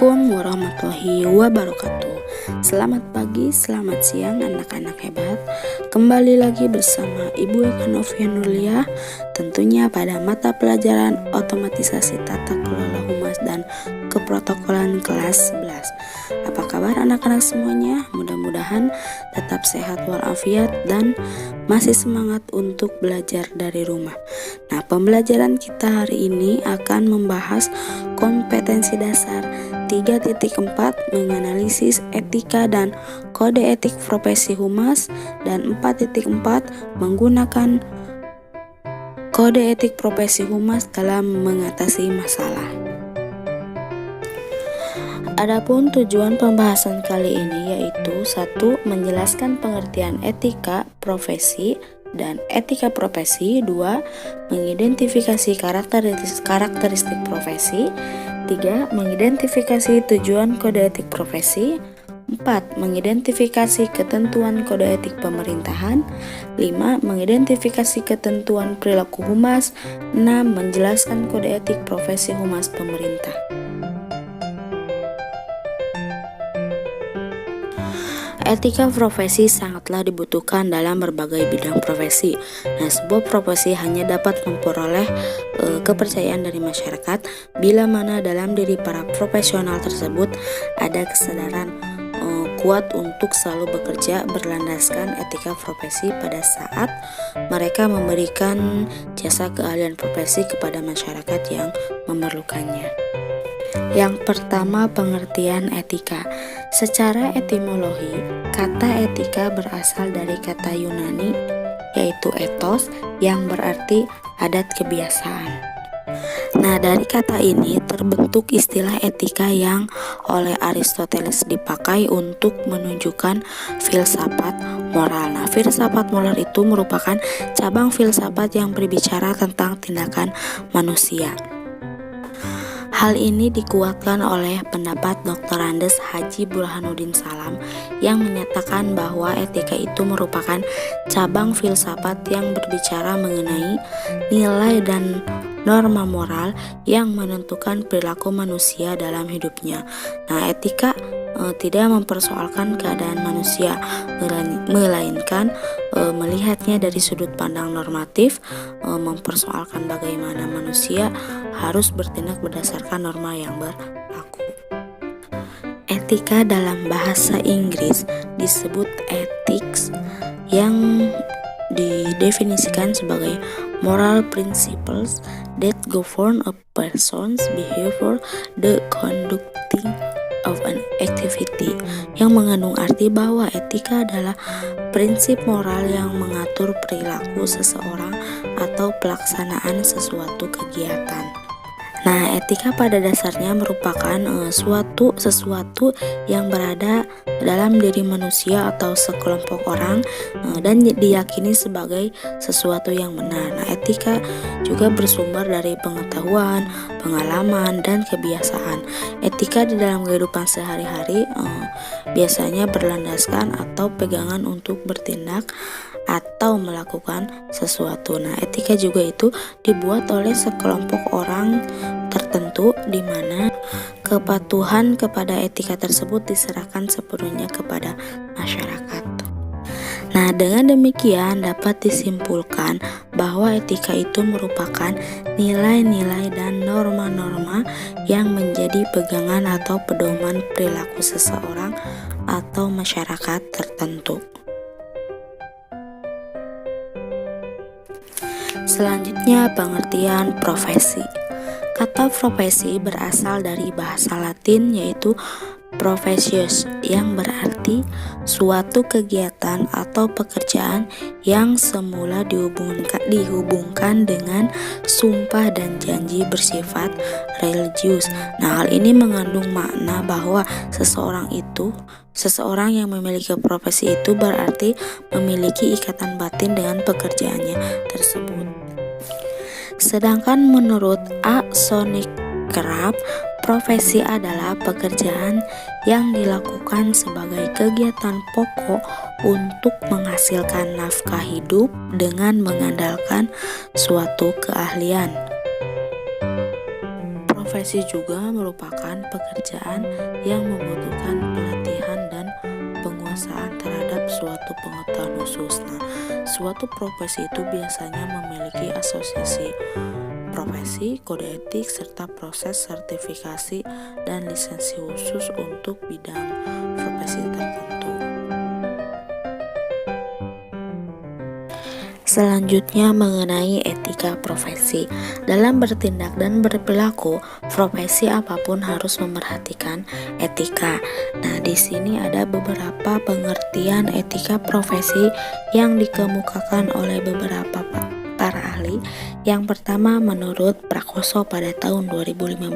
Assalamualaikum warahmatullahi wabarakatuh. Selamat pagi, selamat siang anak-anak hebat. Kembali lagi bersama Ibu Eka Novia Nurliah, tentunya pada mata pelajaran otomatisasi tata kelola humas dan keprotokolan kelas 11. Apa kabar anak-anak semuanya? Mudah-mudahan tetap sehat walafiat dan masih semangat untuk belajar dari rumah. Nah, pembelajaran kita hari ini akan membahas kompetensi dasar 3.4 menganalisis etika dan kode etik profesi humas, dan 4.4 menggunakan kode etik profesi humas dalam mengatasi masalah. Adapun tujuan pembahasan kali ini yaitu 1. Menjelaskan pengertian etika profesi dan etika profesi. 2. Mengidentifikasi karakteristik profesi. 3. Mengidentifikasi tujuan kode etik profesi. 4. Mengidentifikasi ketentuan kode etik pemerintahan. 5. Mengidentifikasi ketentuan perilaku humas. 6. Menjelaskan kode etik profesi humas pemerintah. Etika profesi sangatlah dibutuhkan dalam berbagai bidang profesi. Nah, sebuah profesi hanya dapat memperoleh kepercayaan dari masyarakat bila mana dalam diri para profesional tersebut ada kesadaran kuat untuk selalu bekerja berlandaskan etika profesi pada saat mereka memberikan jasa keahlian profesi kepada masyarakat yang memerlukannya. Yang pertama, pengertian etika. Secara etimologi, kata etika berasal dari kata Yunani yaitu ethos yang berarti adat kebiasaan. Nah, dari kata ini terbentuk istilah etika yang oleh Aristoteles dipakai untuk menunjukkan filsafat moral. Nah, filsafat moral itu merupakan cabang filsafat yang berbicara tentang tindakan manusia. Hal ini dikuatkan oleh pendapat Dr. Andes Haji Burhanuddin Salam yang menyatakan bahwa etika itu merupakan cabang filsafat yang berbicara mengenai nilai dan norma moral yang menentukan perilaku manusia dalam hidupnya. Nah, etika tidak mempersoalkan keadaan manusia, melainkan melihatnya dari sudut pandang normatif, mempersoalkan bagaimana manusia harus bertindak berdasarkan norma yang berlaku. Etika dalam bahasa Inggris disebut ethics, yang didefinisikan sebagai moral principles that govern a person's behavior, the conducting of an activity, yang mengandung arti bahwa etika adalah prinsip moral yang mengatur perilaku seseorang atau pelaksanaan sesuatu kegiatan. Nah, etika pada dasarnya merupakan sesuatu yang berada dalam diri manusia atau sekelompok orang dan diyakini sebagai sesuatu yang benar. Nah, etika juga bersumber dari pengetahuan, pengalaman, dan kebiasaan. Etika di dalam kehidupan sehari-hari biasanya berlandaskan atau pegangan untuk bertindak atau melakukan sesuatu. Nah, etika juga itu dibuat oleh sekelompok orang tertentu di mana kepatuhan kepada etika tersebut diserahkan sepenuhnya kepada masyarakat. Nah, dengan demikian dapat disimpulkan bahwa etika itu merupakan nilai-nilai dan norma-norma yang menjadi pegangan atau pedoman perilaku seseorang atau masyarakat tertentu. Selanjutnya, pengertian profesi. Kata profesi berasal dari bahasa Latin yaitu professius, yang berarti suatu kegiatan atau pekerjaan yang semula dihubungkan dengan sumpah dan janji bersifat religius. Nah, hal ini mengandung makna bahwa seseorang yang memiliki profesi itu berarti memiliki ikatan batin dengan pekerjaannya tersebut. Sedangkan menurut A. Sonic Kerap, profesi adalah pekerjaan yang dilakukan sebagai kegiatan pokok untuk menghasilkan nafkah hidup dengan mengandalkan suatu keahlian. profesi juga merupakan pekerjaan yang membutuhkan pelatihan dan penguasaan terhadap suatu pengetahuan khusus. Nah, suatu profesi itu biasanya memiliki asosiasi profesi, kode etik, serta proses sertifikasi dan lisensi khusus untuk bidang profesi tertentu. Selanjutnya mengenai etika profesi. Dalam bertindak dan berperilaku, profesi apapun harus memerhatikan etika. Nah, di sini ada beberapa pengertian etika profesi yang dikemukakan oleh beberapa para ahli. Yang pertama, menurut Prakoso pada tahun 2015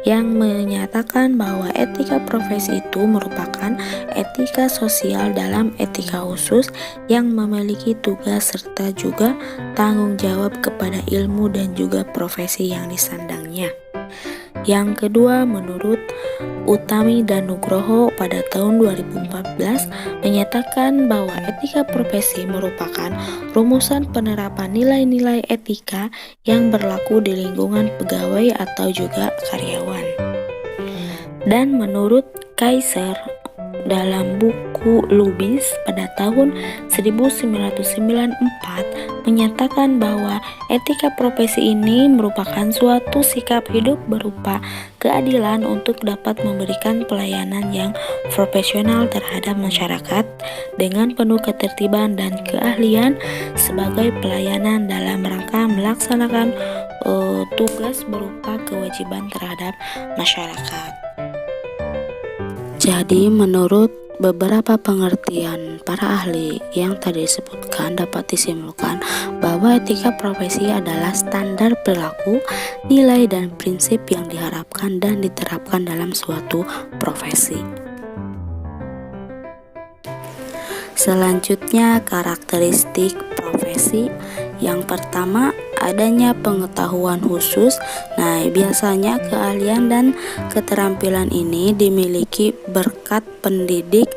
yang menyatakan bahwa etika profesi itu merupakan etika sosial dalam etika khusus yang memiliki tugas serta juga tanggung jawab kepada ilmu dan juga profesi yang disandangnya. Yang kedua, menurut Utami dan Nugroho pada tahun 2014 menyatakan bahwa etika profesi merupakan rumusan penerapan nilai-nilai etika yang berlaku di lingkungan pegawai atau juga karyawan. Dan menurut Kaiser dalam buku Lubis pada tahun 1994 menyatakan bahwa etika profesi ini merupakan suatu sikap hidup berupa keadilan untuk dapat memberikan pelayanan yang profesional terhadap masyarakat dengan penuh ketertiban dan keahlian sebagai pelayanan dalam rangka melaksanakan tugas berupa kewajiban terhadap masyarakat. Jadi menurut beberapa pengertian para ahli yang tadi disebutkan dapat disimpulkan bahwa etika profesi adalah standar perilaku, nilai dan prinsip yang diharapkan dan diterapkan dalam suatu profesi. Selanjutnya karakteristik profesi. Yang pertama, adanya pengetahuan khusus. Nah, biasanya keahlian dan keterampilan ini dimiliki berkat pendidik,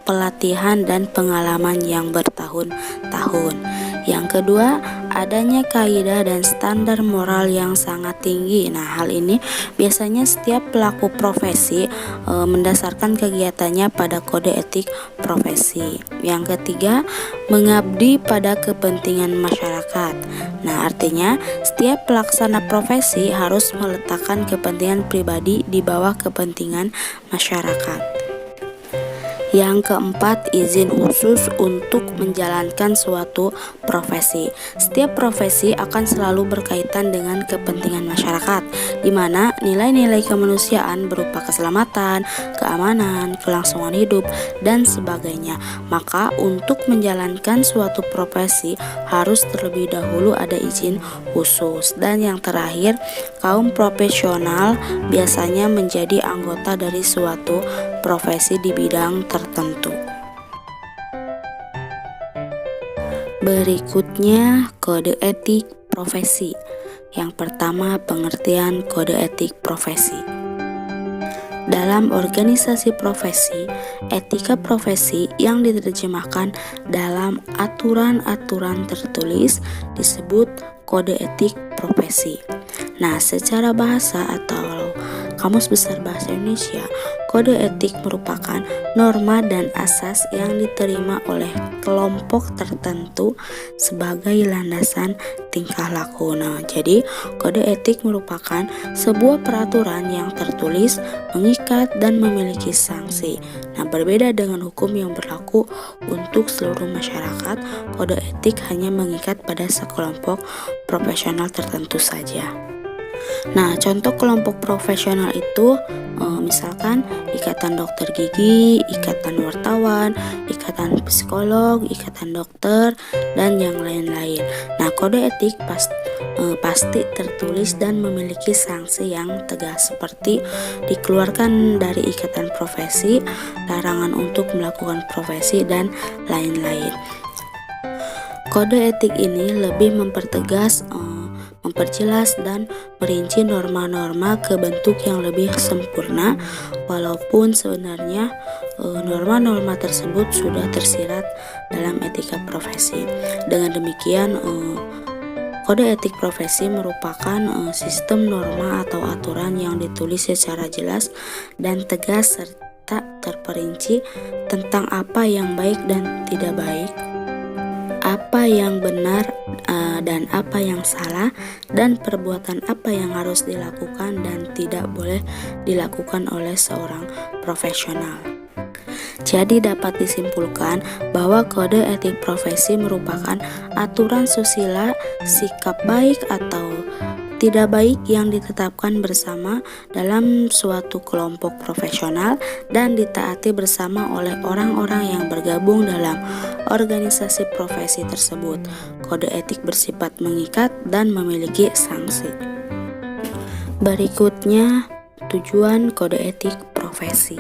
pelatihan dan pengalaman yang bertahun-tahun. Yang kedua, adanya kaidah dan standar moral yang sangat tinggi. Nah, hal ini biasanya setiap pelaku profesi mendasarkan kegiatannya pada kode etik profesi. Yang ketiga, mengabdi pada kepentingan masyarakat. Nah, artinya setiap pelaksana profesi harus meletakkan kepentingan pribadi di bawah kepentingan masyarakat. Yang keempat, izin khusus untuk menjalankan suatu profesi. Setiap profesi akan selalu berkaitan dengan kepentingan masyarakat, di mana nilai-nilai kemanusiaan berupa keselamatan, keamanan, kelangsungan hidup, dan sebagainya. Maka untuk menjalankan suatu profesi harus terlebih dahulu ada izin khusus. Dan yang terakhir, kaum profesional biasanya menjadi anggota dari suatu profesi di bidang tertentu. Berikutnya, kode etik profesi. Yang pertama, pengertian kode etik profesi. Dalam organisasi profesi, etika profesi yang diterjemahkan dalam aturan-aturan tertulis disebut kode etik profesi. Nah, secara bahasa atau Kamus Besar Bahasa Indonesia, kode etik merupakan norma dan asas yang diterima oleh kelompok tertentu sebagai landasan tingkah laku. Nah, jadi kode etik merupakan sebuah peraturan yang tertulis, mengikat, dan memiliki sanksi. Nah, berbeda dengan hukum yang berlaku untuk seluruh masyarakat, kode etik hanya mengikat pada sekelompok profesional tertentu saja. Nah, contoh kelompok profesional itu misalkan Ikatan Dokter Gigi, Ikatan Wartawan, Ikatan Psikolog, Ikatan Dokter, dan yang lain-lain. Nah, kode etik pasti tertulis dan memiliki sanksi yang tegas seperti dikeluarkan dari ikatan profesi, larangan untuk melakukan profesi, dan lain-lain. Kode etik ini lebih mempertegas, memperjelas dan merinci norma-norma ke bentuk yang lebih sempurna, walaupun sebenarnya norma-norma tersebut sudah tersirat dalam etika profesi. Dengan demikian Kode etik profesi merupakan sistem norma atau aturan yang ditulis secara jelas dan tegas serta terperinci tentang apa yang baik dan tidak baik, apa yang benar dan apa yang salah, dan perbuatan apa yang harus dilakukan dan tidak boleh dilakukan oleh seorang profesional. Jadi dapat disimpulkan bahwa kode etik profesi merupakan aturan susila, sikap baik atau tidak baik yang ditetapkan bersama dalam suatu kelompok profesional dan ditaati bersama oleh orang-orang yang bergabung dalam organisasi profesi tersebut. Kode etik bersifat mengikat dan memiliki sanksi. Berikutnya, tujuan kode etik profesi.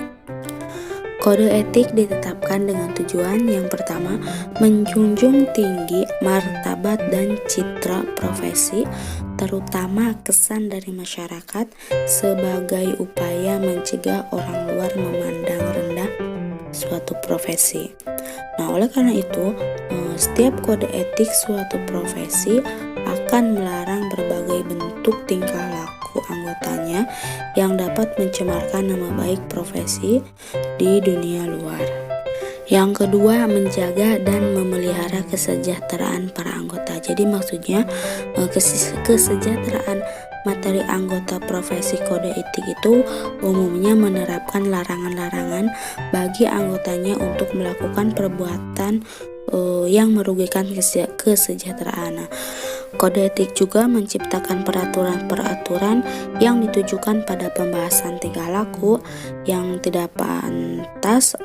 Kode etik ditetapkan dengan tujuan yang pertama, menjunjung tinggi martabat dan citra profesi, terutama kesan dari masyarakat sebagai upaya mencegah orang luar memandang rendah suatu profesi. Nah, oleh karena itu, setiap kode etik suatu profesi akan melarang berbagai bentuk tingkah laku anggotanya yang dapat mencemarkan nama baik profesi di dunia luar. Yang kedua, menjaga dan memelihara kesejahteraan para anggota. Jadi maksudnya kesejahteraan materi anggota profesi kode etik itu umumnya menerapkan larangan-larangan bagi anggotanya untuk melakukan perbuatan yang merugikan kesejahteraan. Kode etik juga menciptakan peraturan-peraturan yang ditujukan pada pembahasan tingkah laku yang tidak pantas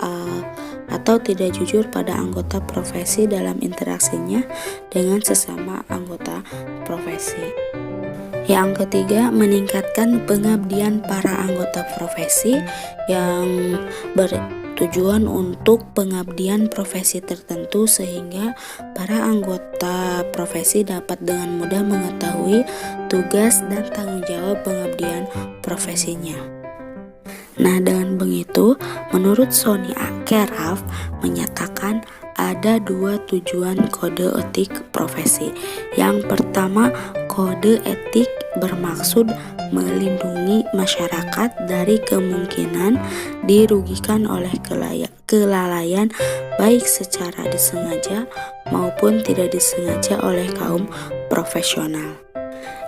atau tidak jujur pada anggota profesi dalam interaksinya dengan sesama anggota profesi. Yang ketiga, meningkatkan pengabdian para anggota profesi yang bertujuan untuk pengabdian profesi tertentu sehingga para anggota profesi dapat dengan mudah mengetahui tugas dan tanggung jawab pengabdian profesinya. Nah, dengan begitu, menurut Sony Akeraf menyatakan ada dua tujuan kode etik profesi. Yang pertama, kode etik bermaksud melindungi masyarakat dari kemungkinan dirugikan oleh kelalaian baik secara disengaja maupun tidak disengaja oleh kaum profesional.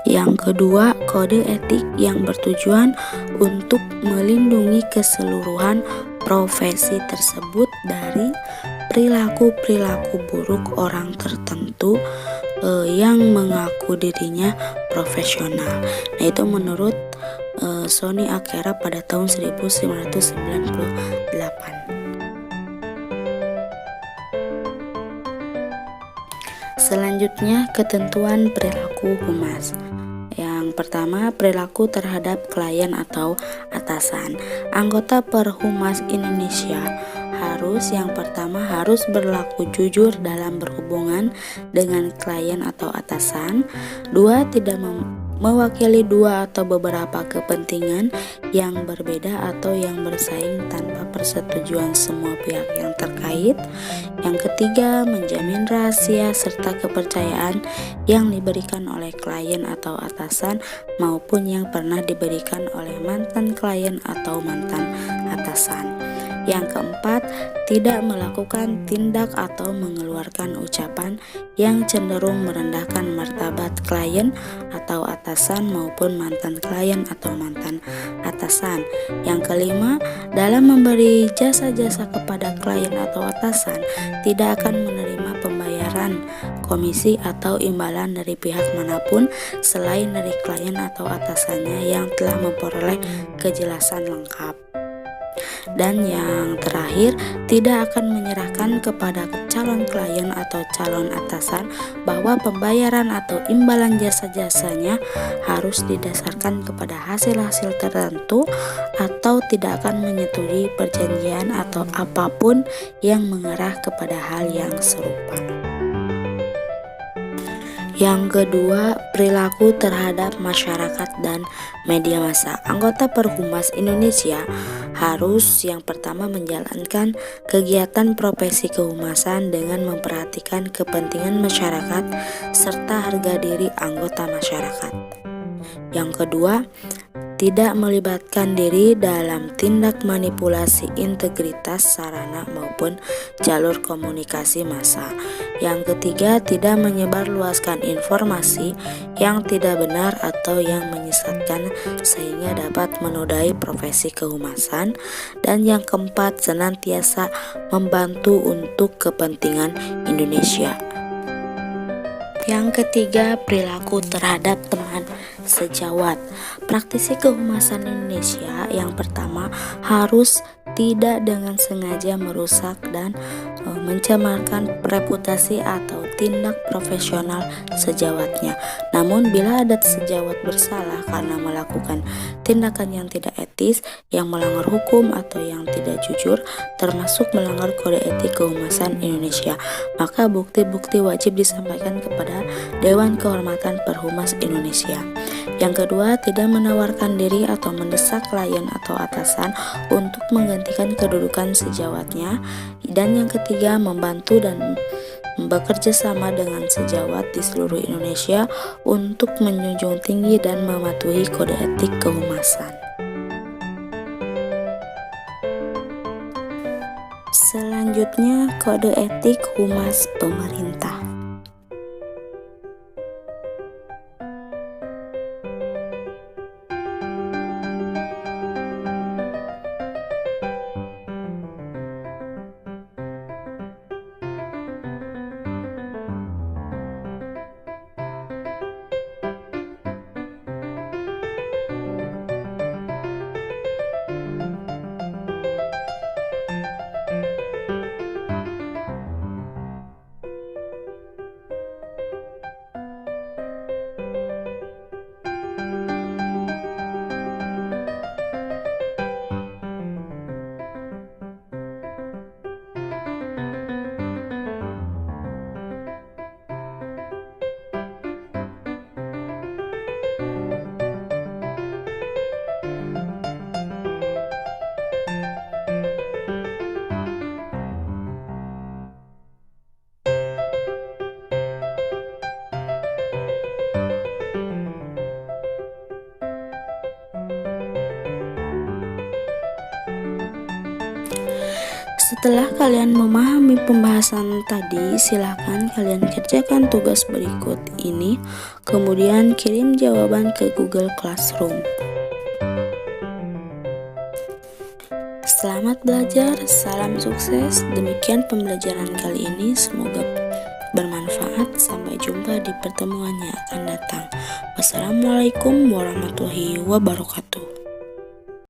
Yang kedua, kode etik yang bertujuan untuk melindungi keseluruhan profesi tersebut dari perilaku-perilaku buruk orang tertentu yang mengaku dirinya profesional. Nah, itu menurut Sony Akeraf pada tahun 1998. Selanjutnya, ketentuan perilaku humas. Yang pertama, perilaku terhadap klien atau atasan. Anggota Perhumas Indonesia yang pertama harus berlaku jujur dalam berhubungan dengan klien atau atasan. Dua, tidak mewakili dua atau beberapa kepentingan yang berbeda atau yang bersaing tanpa persetujuan semua pihak yang terkait. Yang ketiga, menjamin rahasia serta kepercayaan yang diberikan oleh klien atau atasan maupun yang pernah diberikan oleh mantan klien atau mantan atasan. Yang keempat, tidak melakukan tindak atau mengeluarkan ucapan yang cenderung merendahkan martabat klien atau atasan maupun mantan klien atau mantan atasan. Yang kelima, dalam memberi jasa-jasa kepada klien atau atasan, tidak akan menerima pembayaran komisi atau imbalan dari pihak manapun selain dari klien atau atasannya yang telah memperoleh kejelasan lengkap. Dan yang terakhir, tidak akan menyerahkan kepada calon klien atau calon atasan bahwa pembayaran atau imbalan jasa-jasanya harus didasarkan kepada hasil-hasil tertentu atau tidak akan menyetujui perjanjian atau apapun yang mengarah kepada hal yang serupa. Yang kedua, perilaku terhadap masyarakat dan media massa. Anggota Perhumas Indonesia harus yang pertama menjalankan kegiatan profesi kehumasan dengan memperhatikan kepentingan masyarakat serta harga diri anggota masyarakat. Yang kedua, tidak melibatkan diri dalam tindak manipulasi integritas sarana maupun jalur komunikasi massa. Yang ketiga, tidak menyebarluaskan informasi yang tidak benar atau yang menyesatkan sehingga dapat menodai profesi kehumasan. Dan yang keempat, senantiasa membantu untuk kepentingan Indonesia. Yang ketiga, perilaku terhadap teman sejawat. Praktisi kehumasan Indonesia yang pertama harus tidak dengan sengaja merusak dan mencemarkan reputasi atau tindak profesional sejawatnya. Namun bila ada sejawat bersalah karena melakukan tindakan yang tidak etis, yang melanggar hukum atau yang tidak jujur, termasuk melanggar kode etik kehumasan Indonesia, maka bukti-bukti wajib disampaikan kepada Dewan Kehormatan Perhumas Indonesia. Yang kedua, tidak menawarkan diri atau mendesak klien atau atasan untuk menggantikan kedudukan sejawatnya. Dan yang ketiga, membantu dan bekerja sama dengan sejawat di seluruh Indonesia untuk menjunjung tinggi dan mematuhi kode etik kehumasan. Selanjutnya, kode etik humas pemerintah. Setelah kalian memahami pembahasan tadi, silakan kalian kerjakan tugas berikut ini, kemudian kirim jawaban ke Google Classroom. Selamat belajar, salam sukses. Demikian pembelajaran kali ini, semoga bermanfaat. Sampai jumpa di pertemuan yang akan datang. Wassalamualaikum warahmatullahi wabarakatuh.